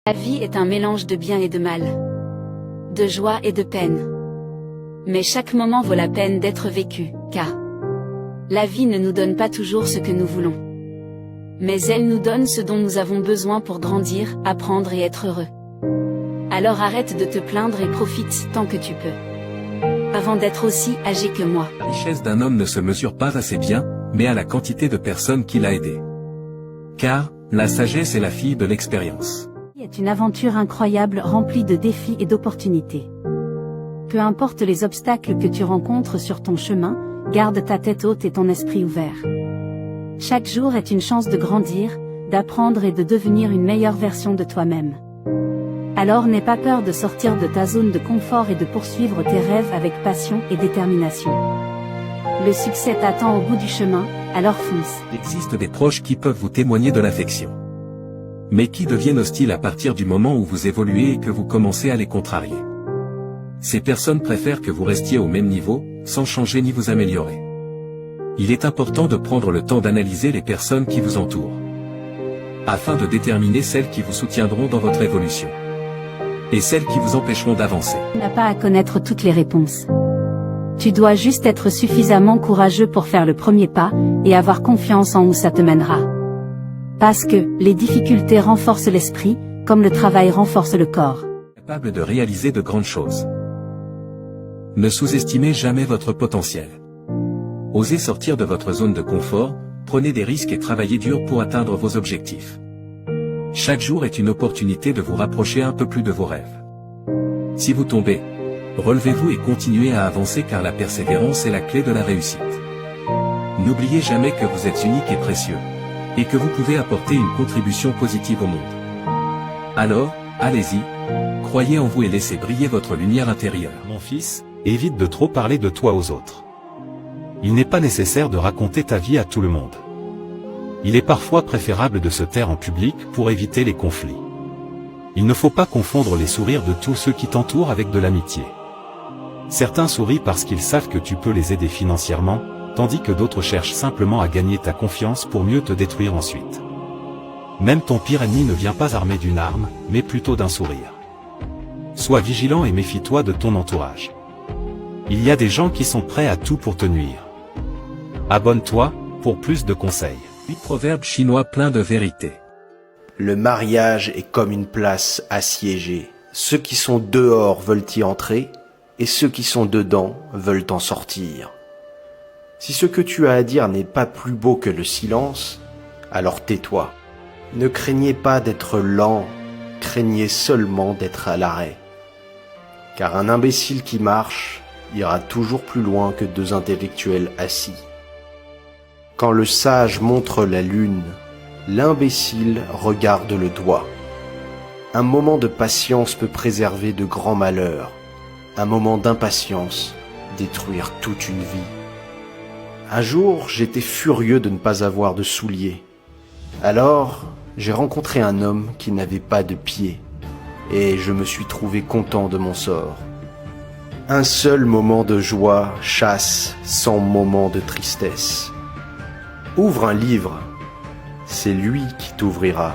La vie est un mélange de bien et de mal, de joie et de peine. Mais chaque moment vaut la peine d'être vécu, car la vie ne nous donne pas toujours ce que nous voulons. Mais elle nous donne ce dont nous avons besoin pour grandir, apprendre et être heureux. Alors arrête de te plaindre et profite tant que tu peux. Avant d'être aussi âgé que moi. La richesse d'un homme ne se mesure pas à ses biens, mais à la quantité de personnes qu'il a aidées. Car, la sagesse est la fille de l'expérience. C'est une aventure incroyable remplie de défis et d'opportunités. Peu importe les obstacles que tu rencontres sur ton chemin, garde ta tête haute et ton esprit ouvert. Chaque jour est une chance de grandir, d'apprendre et de devenir une meilleure version de toi-même. Alors n'aie pas peur de sortir de ta zone de confort et de poursuivre tes rêves avec passion et détermination. Le succès t'attend au bout du chemin, alors fonce. Il existe des proches qui peuvent vous témoigner de l'affection, mais qui deviennent hostiles à partir du moment où vous évoluez et que vous commencez à les contrarier. Ces personnes préfèrent que vous restiez au même niveau, sans changer ni vous améliorer. Il est important de prendre le temps d'analyser les personnes qui vous entourent, afin de déterminer celles qui vous soutiendront dans votre évolution, et celles qui vous empêcheront d'avancer. Tu n'as pas à connaître toutes les réponses. Tu dois juste être suffisamment courageux pour faire le premier pas, et avoir confiance en où ça te mènera. Parce que, les difficultés renforcent l'esprit, comme le travail renforce le corps. Capable de réaliser de grandes choses. Ne sous-estimez jamais votre potentiel. Osez sortir de votre zone de confort, prenez des risques et travaillez dur pour atteindre vos objectifs. Chaque jour est une opportunité de vous rapprocher un peu plus de vos rêves. Si vous tombez, relevez-vous et continuez à avancer car la persévérance est la clé de la réussite. N'oubliez jamais que vous êtes unique et précieux, et que vous pouvez apporter une contribution positive au monde. Alors, allez-y, croyez en vous et laissez briller votre lumière intérieure. Mon fils, évite de trop parler de toi aux autres. Il n'est pas nécessaire de raconter ta vie à tout le monde. Il est parfois préférable de se taire en public pour éviter les conflits. Il ne faut pas confondre les sourires de tous ceux qui t'entourent avec de l'amitié. Certains sourient parce qu'ils savent que tu peux les aider financièrement, tandis que d'autres cherchent simplement à gagner ta confiance pour mieux te détruire ensuite. Même ton pire ennemi ne vient pas armé d'une arme, mais plutôt d'un sourire. Sois vigilant et méfie-toi de ton entourage. Il y a des gens qui sont prêts à tout pour te nuire. Abonne-toi, pour plus de conseils. 8 proverbes chinois pleins de vérité. Le mariage est comme une place assiégée. Ceux qui sont dehors veulent y entrer, et ceux qui sont dedans veulent en sortir. Si ce que tu as à dire n'est pas plus beau que le silence, alors tais-toi. Ne craignez pas d'être lent, craignez seulement d'être à l'arrêt. Car un imbécile qui marche ira toujours plus loin que deux intellectuels assis. Quand le sage montre la lune, l'imbécile regarde le doigt. Un moment de patience peut préserver de grands malheurs. Un moment d'impatience détruire toute une vie. Un jour, j'étais furieux de ne pas avoir de souliers. Alors, j'ai rencontré un homme qui n'avait pas de pieds, et je me suis trouvé content de mon sort. Un seul moment de joie chasse 100 moments de tristesse. Ouvre un livre, c'est lui qui t'ouvrira.